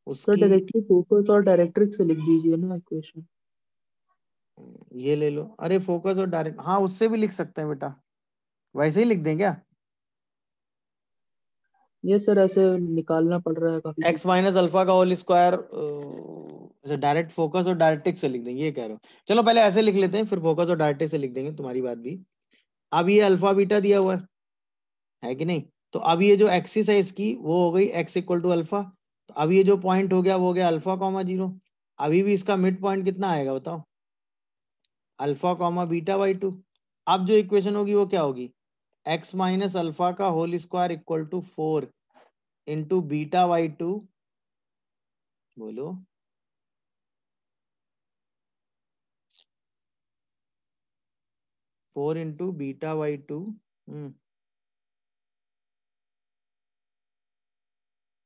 उसकी डायरेक्टली फोकस और डायरेक्ट्रिक्स से लिख दीजिए ना इक्वेशन। ये ले लो। अरे फोकस और डायरेक्ट, हाँ उससे भी लिख सकते हैं बेटा, वैसे ही लिख दें क्या? ये सर ऐसे निकालना पड़ रहा है काफी एक्स कुछ। माइनस अल्फा का होल स्क्वायर, डायरेक्ट फोकस और डायरेक्ट्रिक्स से लिख देंगे, ये कह रहे हो? चलो पहले ऐसे लिख लेते हैं, फिर फोकस और डायरेक्ट्रिक्स से लिख देंगे, तुम्हारी बात भी। अब ये अल्फा बीटा दिया हुआ है कि नहीं? तो अब ये जो एक्सिस है इसकी, वो हो गई एक्स इक्वल टू अल्फा। तो अब ये जो पॉइंट हो गया वो हो गया अल्फा कॉमा 0। अभी भी इसका मिड पॉइंट कितना आएगा बताओ? Alpha comma beta by 2। अब जो इक्वेशन होगी वो क्या होगी? एक्स माइनस अल्फा का whole square equal to 4 into beta by 2, बोलो। Four into beta by 2।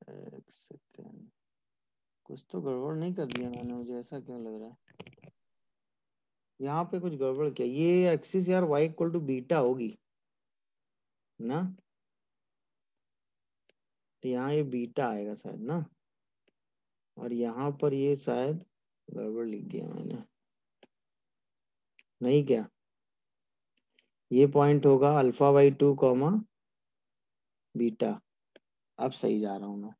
एक सेकेंड, कुछ तो गड़बड़ नहीं कर दिया मैंने, मुझे ऐसा क्यों लग रहा है? यहाँ पे कुछ गड़बड़ क्या? ये एक्सिस यार y इक्वल टू बीटा होगी ना, तो यहाँ ये बीटा आएगा शायद ना, और यहाँ पर ये शायद गड़बड़ लिख दिया मैंने, नहीं क्या? ये पॉइंट होगा अल्फा बाई 2 कॉमा बीटा। अब सही जा रहा हूँ मैं।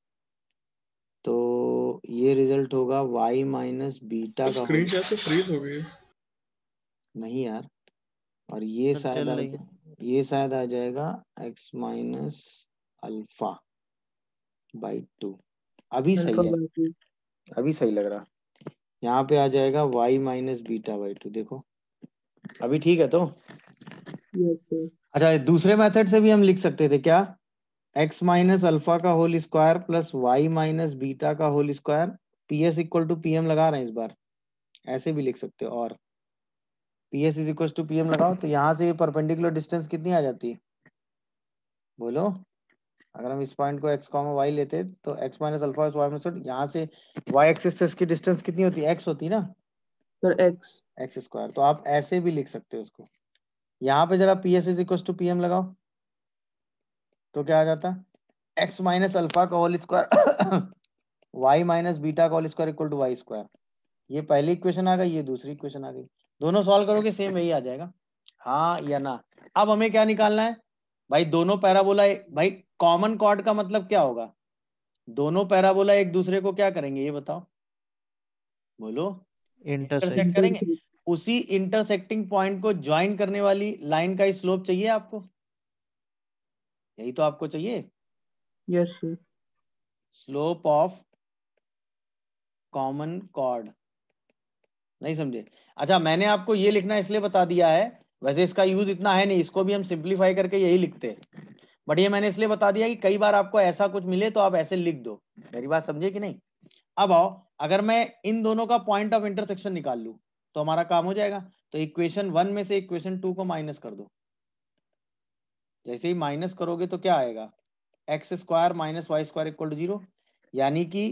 तो ये रिजल्ट होगा y माइनस बीटा का स्क्रीन होल, कैसे फ्रीज हो गई है? नहीं यार, और ये सर शायद चल आ, रही है। ये शायद आ जाएगा x माइनस अल्फा बाई 2। अभी अल्फा सही है, बाई 2। अभी सही लग रहा। यहाँ पे आ जाएगा y माइनस बीटा बाई 2, देखो अभी ठीक है। तो यस सर। अच्छा, दूसरे मेथड से भी हम लिख सकते थे क्या? x माइनस अल्फा का whole square plus y minus beta का whole square, P S equal to P M लगा रहे हैं इस बार, ऐसे भी लिख सकते हो। और P S is equal to P M लगाओ, तो यहाँ से ये परपेंडिकुलर डिस्टेंस कितनी आ जाती है, बोलो? अगर हम इस पॉइंट को x कॉमा y लेते तो x minus alpha y minus, यहाँ से y एक्सिस से इसकी डिस्टेंस कितनी होती है? x होती है ना, सर एक्स। X square. तो आप ऐसे भी लिख सकते हो उसको। यहाँ पे जरा P S is equal to P M लगाओ, तो क्या आ जाता? एक्स माइनस अल्फा का whole square y minus beta का whole square equal to y square. ये पहली इक्वेशन आ गई, ये दूसरी इक्वेशन आ गई। दोनों सॉल्व करोगे सेम वही आ जाएगा, हाँ या ना? अब हमें क्या निकालना है भाई? दोनों पैराबोला, भाई कॉमन कॉर्ड का मतलब क्या होगा? दोनों पैराबोला एक दूसरे को क्या करेंगे ये बताओ, बोलो? इंटरसेक्ट। इंटरसेक्ट करेंगे। उसी इंटरसेक्टिंग पॉइंट को ज्वाइन करने वाली लाइन का स्लोप चाहिए आपको, यही तो आपको चाहिए, yes sir. Slope of common chord. नहीं समझे? अच्छा, मैंने आपको ये लिखना इसलिए बता दिया है, वैसे इसका यूज इतना है नहीं, इसको भी हम सिंप्लीफाई करके यही लिखते हैं, बट ये मैंने इसलिए बता दिया कि कई बार आपको ऐसा कुछ मिले तो आप ऐसे लिख दो। मेरी बात समझे कि नहीं? अब आओ, अगर मैं इन दोनों का पॉइंट ऑफ इंटरसेक्शन निकाल लूं तो हमारा काम हो जाएगा। तो इक्वेशन 1 में से इक्वेशन 2 को माइनस कर दो। जैसे ही माइनस करोगे तो क्या आएगा? X square minus y square equal to 0, यानी कि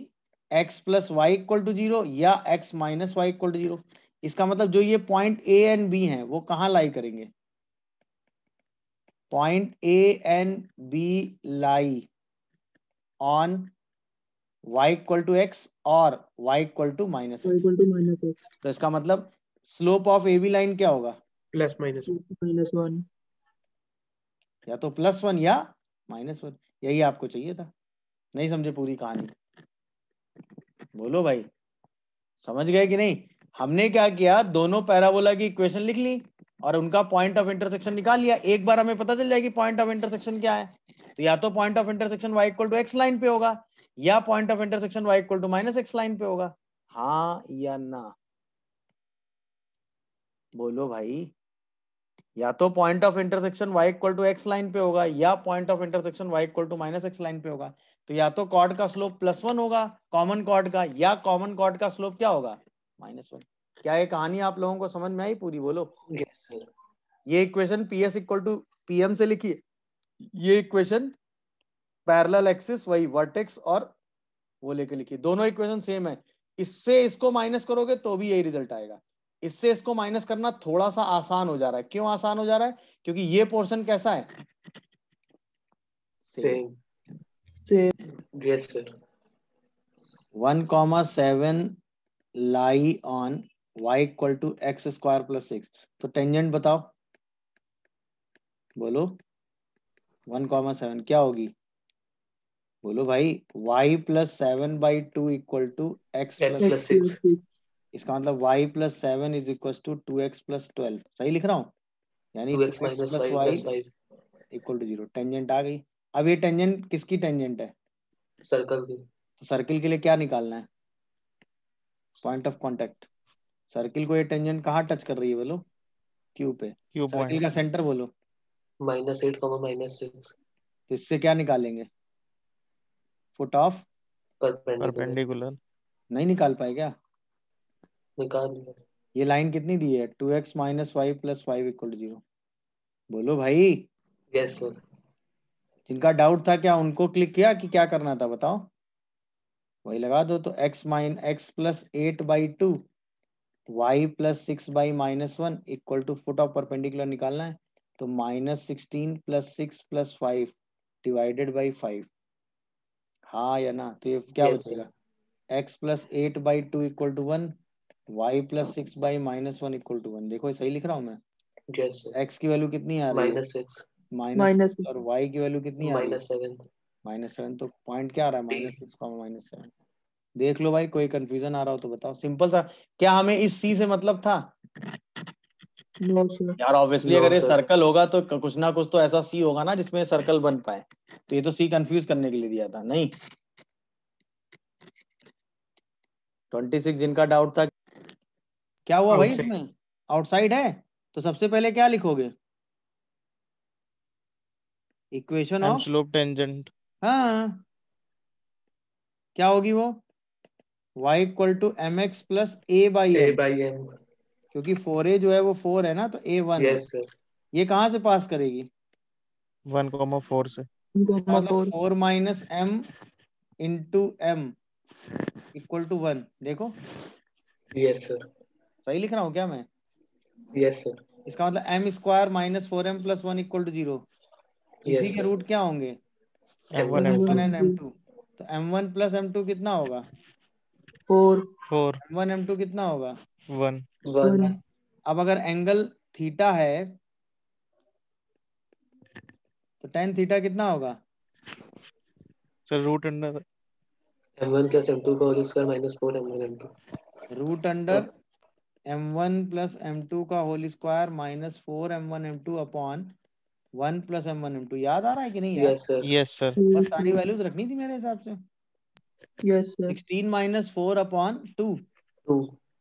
x plus y equal to 0 या x minus y equal to 0। इसका मतलब जो ये पॉइंट ए एंड बी हैं वो कहाँ लाई करेंगे? Point A and B lie on y equal to x और y equal to minus x. Equal to minus x तो इसका मतलब slope of A B line क्या होगा? Plus minus minus 1। या तो +1 या -1, यही आपको चाहिए था। नहीं समझे पूरी कहानी? बोलो भाई, समझ गए कि नहीं? हमने क्या किया, दोनों पैराबोला की इक्वेशन लिख ली, और उनका पॉइंट ऑफ इंटरसेक्शन निकाल लिया, एक बार हमें पता चल जाएगी पॉइंट ऑफ इंटरसेक्शन क्या है। तो या तो point of intersection y equal to x line पे होगा, या point of intersection y equal to minus x line पे होगा। हाँ या ना, बोलो भाई। या तो point of intersection y equal to x line पे होगा, या point of intersection y equal to minus x line पे होगा। तो या तो कॉर्ड का स्लोप +1 होगा कॉमन कॉर्ड का, या कॉमन कॉर्ड का स्लोप क्या होगा -1। क्या ये कहानी आप लोगों को समझ में आई पूरी, बोलो। Yes sir. ये equation PS equal to PM से लिखिए, ये इक्वेशन पैरेलल एक्सिस वही वर्टेक्स और वो लेके लिखिए, दोनों इक्वेशन सेम है। इससे इसको माइनस करोगे तो भी यही रिजल्ट आएगा, इससे इसको माइनस करना थोड़ा सा आसान हो जा रहा है। क्यों आसान हो जा रहा है? क्योंकि ये पोर्शन कैसा है, same. Yes sir. 1,7 lie on y equal to x square plus 6। तो टेंजेंट बताओ, बोलो। 1,7 क्या होगी, बोलो भाई। y plus 7/2 equal to x X plus, plus 6. इसका मतलब y plus 7 is equal to 2x plus 12। सही लिख रहा हूँ, यानी 2x 2x minus plus 5 y plus 5. Equal to 0। Tangent आ गई। अब ये टेंजेंट किसकी टेंजेंट है, सर्कल की। तो सर्किल के लिए क्या निकालना है, पॉइंट ऑफ कांटेक्ट। सर्किल को ये टेंजेंट कहाँ टच कर रही है, बोलो, क्यू पे। क्यू सर्किल पॉइंट का सेंटर बोलो। -8, -6. तो इससे क्या निकालेंगे, फुट ऑफ, Perpendicular. परपेंडिकुलर। नहीं निकाल पाए क्या। निकाल लिया। ये लाइन कितनी दी है, 2x minus 5 plus 5 equal to 0। बोलो भाई, यस सर। जिनका डाउट था क्या उनको क्लिक किया कि क्या करना था, बताओ। वही लगा दो। तो x plus 8/2 y plus 6/-1 equal to foot of perpendicular निकालना है। तो -16 प्लस 6 प्लस 5 डिवाइडेड बाई 5। हाँ या ना, तो ये क्या Yes, बचेगा, x plus 8/2 equal to 1, y plus 6/-1 equal to 1। देखो सही लिख रहा हूँ मैं। Yes sir. x की वैल्यू कितनी आ रही है, -6. -6, और y की वैल्यू कितनी आ रही है, -7. -7। तो पॉइंट क्या आ रहा है, T. -6, -7। देख लो भाई, कोई कंफ्यूजन आ रहा हो तो बताओ। सिंपल सा। क्या हमें इस C से मतलब था नो सर। यार, ऑब्वियसली No अगर ये sir. सर्कल होगा तो कुछ ना कुछ तो ऐसा C होगा ना जिसमें सर्कल बन पाए। तो ये तो C कंफ्यूज करने के लिए दिया था, नहीं। 26 जिनका डाउट था, क्या हुआ भाई Outside. इसमें, आउटसाइड है। तो सबसे पहले क्या लिखोगे, equation m of, slope tangent. हाँ क्या होगी वो, y equal to mx plus a/m, A/m. क्योंकि 4a जो है वो 4 है ना, तो a 1 है। Yes sir. ये कहाँ से पास करेगी, 1,4 से। इसका मतलब 4 4 minus m into m equal to 1। देखो Yes sir. सही लिख रहा हूँ क्या मैं। Yes sir. इसका मतलब m square minus 4m plus 1 equal to 0। इसी Yes के sir. रूट क्या होंगे, M1 M1. m1 M2 and m2। तो m1 प्लस m2 कितना होगा, 4 4 m1 m2 कितना होगा 1। 1. अब अगर एंगल थीटा है तो tan थीटा कितना होगा, sir root under M1 plus M2 का whole square -4 M1 M2. Root under m1 plus m2 का whole square -4 m1 m2 upon 1 plus m1 m2। याद आ रहा है कि नहीं यार, Yes sir. Yes sir. बस सारी वैल्यूज रखनी थी मेरे हिसाब से। Yes sir 16 minus 4 upon 2, 2.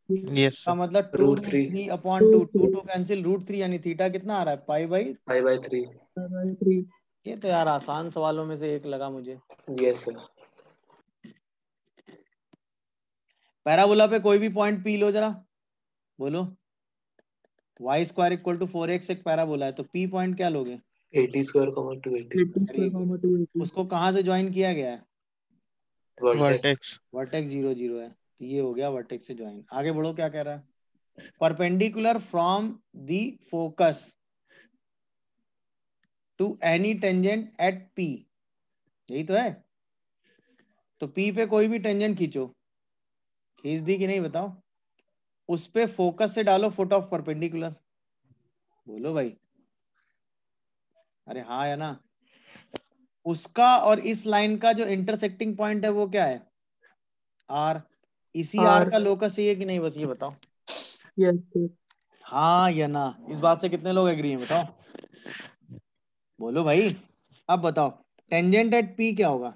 Yes का सर। मतलब 2 Root रूट 3. 3 अपॉन 2, 2 2 कैंसिल, √3 यानी थीटा कितना आ रहा है, पाई/। 5/3. 3 ये तो यार आसान सवालों में से एक लगा मुझे। Yes sir. पैराबोला पे कोई भी पॉइंट पी लो जरा, बोलो। y square equal to 4x एक पैराबोला है, तो p पॉइंट क्या लोगे, 80 square, 280. 80 comma 280 उसको कहाँ से ज्वाइन किया गया है, Vertex. वर्टेक्स। वर्टेक्स 0 0 है, तो ये हो गया वर्टेक्स से ज्वाइन। आगे बढ़ो, क्या कह रहा है, perpendicular from the focus to any tangent at p, यही तो है। तो p पे कोई भी टेंजेंट खींचो, खींच दी कि नहीं बताओ, उस पे फोकस से डालो फुट ऑफ परपेंडिकुलर। बोलो भाई, अरे हाँ या ना। उसका और इस लाइन का जो इंटरसेक्टिंग पॉइंट है वो क्या है, r। इसी r R. का लोकस चाहिए कि नहीं, बस ये बताओ। यस सर हाँ या ना? इस बात से कितने लोग एग्री हैं बताओ, बोलो भाई। अब बताओ टेंजेंट एट पी क्या होगा?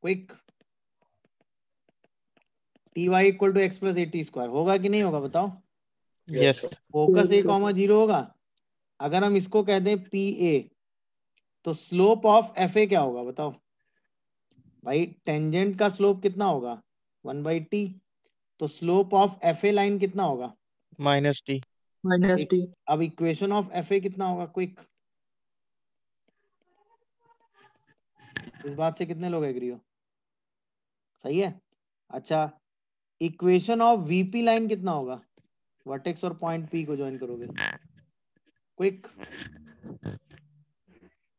Quick. T Y equal to X plus A T square होगा कि नहीं होगा बताओ? Yes sir. Focus A Yes, sir. Comma zero होगा। अगर हम इसको कह दें पी ए, तो स्लोप ऑफ एफ ए क्या होगा बताओ भाई? टेंजेंट का स्लोप कितना होगा? 1/t। तो slope of F A line कितना होगा? Minus T. Minus t. अब इक्वेशन ऑफ एफ ए कितना होगा? क्विक। इस बात से कितने लोग एग्री हो? सही है। अच्छा, इक्वेशन ऑफ वीपी लाइन कितना होगा? वर्टेक्स और पॉइंट पी को ज्वाइन करोगे। Quick.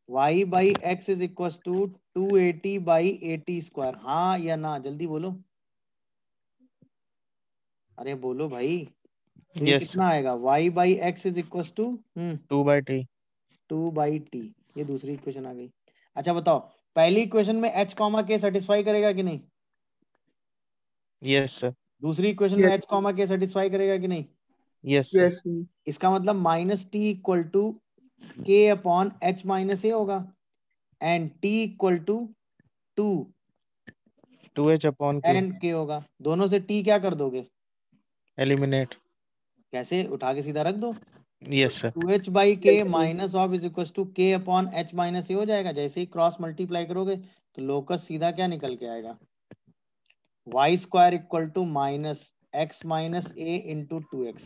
y by X is equal to 280 by 80 square, हाँ या ना? जल्दी बोलो, अरे बोलो भाई। तो ये यस कितना आएगा? y by X is equal to 2/t। 2/t। ये दूसरी इक्वेशन आ गई। अच्छा बताओ, पहली इक्वेशन में h कॉमा के सेटिस्फाई करेगा कि नहीं? Yes sir. दूसरी इक्वेशन में Yes. h comma K satisfy करेगा कि नहीं? Yes sir. Yes, sir. इसका मतलब minus T equal to K upon H minus A होगा, and T equal to 2h/k एन के होगा। दोनों से टी क्या कर दोगे? एलिमिनेट। कैसे? उठा के सीधा रख दो। Yes sir. 2h by K minus of is equal to K upon H minus A हो जाएगा। जैसे ही क्रॉस मल्टीप्लाई करोगे तो लोकस सीधा क्या निकल के आएगा? Y square equal to minus X minus A into 2x।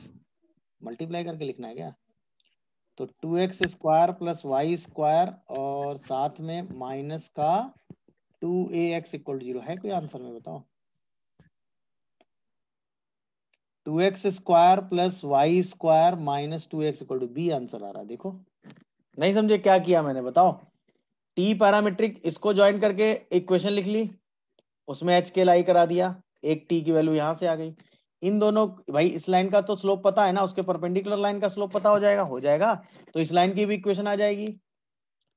Multiply करके लिखना है क्या? तो 2x square plus y square और साथ में माइनस का 2ax इक्वल टू 0 है कोई आंसर में बताओ? 2x square plus y square minus 2x equal to b answer आ रहा है। देखो, नहीं समझे क्या किया मैंने बताओ? टी पैरामीट्रिक इसको ज्वाइन करके इक्वेशन लिख ली, उसमें एच के लाई करा दिया, एक टी की वैल्यू यहां से आ गई। इन दोनों, भाई इस लाइन का तो स्लोप पता है ना, उसके परपेंडिकुलर लाइन का स्लोप पता हो जाएगा? हो जाएगा। तो इस लाइन की भी इक्वेशन आ जाएगी,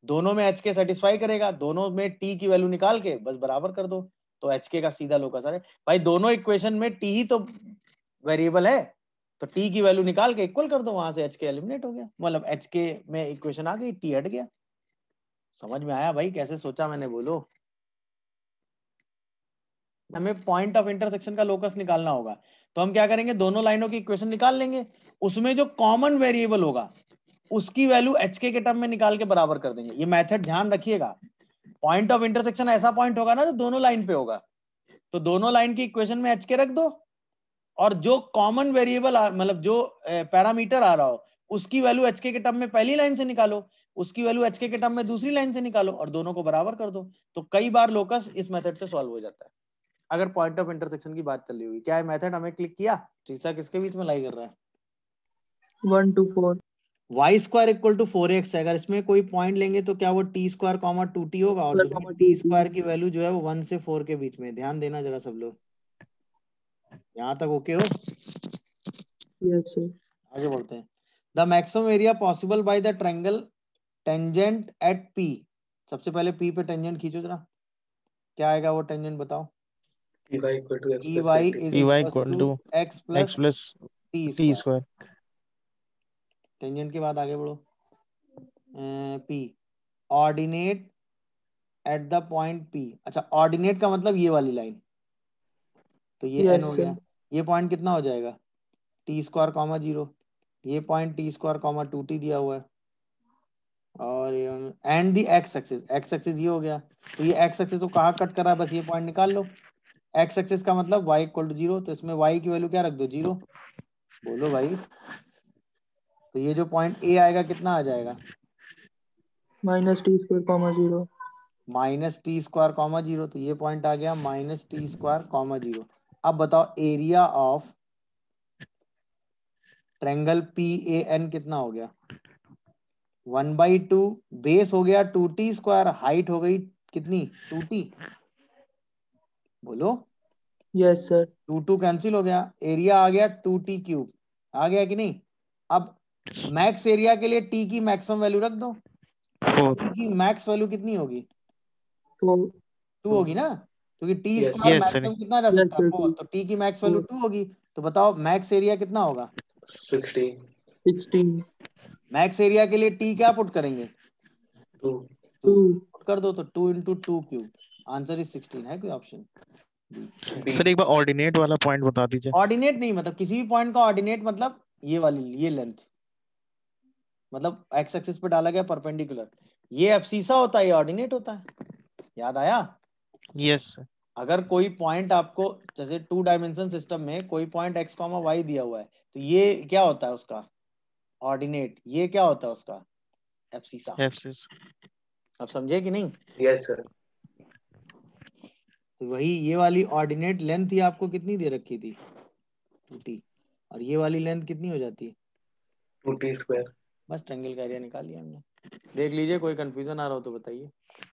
दोनों में एच के सेटिस्फाई करेगा, दोनों में टी की वैल्यू निकाल के बस बराबर कर दो, तो एच के का सीधा लोकस आ रहा है। भाई दोनों इक्वेशन में टी ही तो वेरिएबल है, तो टी की वैल्यू निकाल के इक्वल कर दो, वहां से एच के एलिमिनेट हो गया, मतलब एच के में इक्वेशन आ गई, टी हट गया। समझ में आया भाई कैसे सोचा मैंने? बोलो। हमें पॉइंट ऑफ इंटरसेक्शन का लोकस निकालना होगा, तो हम क्या करेंगे? दोनों लाइनों की इक्वेशन निकाल लेंगे, उसमें जो कॉमन वेरिएबल होगा उसकी वैल्यू एच के टर्म में निकाल के बराबर कर देंगे। ये मेथड ध्यान रखिएगा। पॉइंट ऑफ इंटरसेक्शन ऐसा पॉइंट होगा ना जो दोनों लाइन पे होगा, तो दोनों लाइन की इक्वेशन में एच के रख दो, और जो कॉमन वेरिएबल मतलब जो पैरामीटर आ रहा हो उसकी वैल्यू एच के टर्म में पहली लाइन से निकालो, उसकी वैल्यू एच के टर्म में दूसरी लाइन से निकालो, और दोनों को बराबर कर दो। तो कई बार लोकस इस मेथड से सॉल्व हो जाता है, अगर पॉइंट ऑफ इंटरसेक्शन की बात चल रही हुई। क्या है मेथड? हमें क्लिक किया, तीसरा किसके बीच में लाई कर रहा है? 1 to 4. Y square equal to 4x है। अगर इसमें कोई पॉइंट लेंगे तो क्या वो टी स्क्वायर कॉमा 2t होगा, और जिसमें टी स्क्वायर की वैल्यू जो है वो 1 से 4 के बीच में। ध्यान देना जरा सब लोग, यहाँ तक ओके हो? Yes, sir. आगे बढ़ते हैं। The maximum area possible by the triangle tangent at P. सबसे पहले पी पे टेंजेंट खींचो जरा, क्या आएगा वो टेंजेंट बताओ? Ty equal to x ई plus Y 50. Is Ey equal equal to to x x plus plus T t square. Square. Tangent के बाद आगे बढ़ो। P ordinate at the point P. अच्छा, ऑर्डिनेट का मतलब ये वाली लाइन, तो ये Yes, एन हो sir. गया। ये पॉइंट कितना हो जाएगा? T square comma 0। ये point T square comma 2t दिया हुआ है, और and the x axis. X axis ये हो गया, तो ये एक्स एक्सिस को कहाँ कट कर रहा है? बस ये पॉइंट निकाल लो। एक्स एक्सिस का मतलब y इक्वल टू 0, तो इसमें y की वैल्यू क्या रख दो? 0। बोलो भाई। तो ये जो पॉइंट ए आएगा कितना आ जाएगा? Minus t square comma 0. Minus T square comma 0। तो ये पॉइंट आ गया माइनस टी स्क्वायर कॉमा 0। अब बताओ area of triangle P A N कितना हो गया? 1/2। बेस हो गया 2t स्क्वायर, हाइट हो गई कितनी? 2t। बोलो। Yes, sir. 2 कैंसिल हो गया, एरिया आ गया 2t क्यूब। आ गया कि नहीं? अब मैक्स एरिया के लिए टी की मैक्सिमम वैल्यू रख दो। 4। टी की मैक्स वैल्यू कितनी होगी? 4. 2 होगी ना, क्योंकि T Yes. Square yes sir. Maximum कितना जा Yes, सकता है? sir. 4। तो टी की मैक्स वैल्यू 4. 2 होगी, तो बताओ मैक्स एरिया कितना होगा? 60 16 मैक्स एरिया के लिए टी क्या पुट करेंगे? 2 2 पुट कर दो तो 2 इंटू 2 क्यूब, आंसर इज 16 है कोई ऑप्शन? B सर एक बार ऑर्डिनेट वाला पॉइंट बता दीजिए। ऑर्डिनेट नहीं, मतलब किसी भी पॉइंट का ऑर्डिनेट मतलब ये वाली, ये लेंथ, मतलब एक्स एक्सिस पे डाला गया परपेंडिकुलर, ये एब्सिसा होता है, ये ऑर्डिनेट होता है। याद आया? Yes sir. अगर कोई पॉइंट आपको जैसे 2 डायमेंशन सिस्टम में कोई पॉइंट x, y दिया हुआ है, तो ये क्या होता है उसका? ऑर्डिनेट। ये क्या होता है उसका? एब्सिसा। एब्सिस। अब समझे कि नहीं? Yes sir. तो वही ये वाली ऑर्डिनेट लेंथ ही आपको कितनी दे रखी थी? 2t। और ये वाली लेंथ कितनी हो जाती है? 2t square. बस ट्रायंगल का एरिया निकाल लिया हमने। देख लीजिए, कोई कंफ्यूजन आ रहा हो तो बताइए।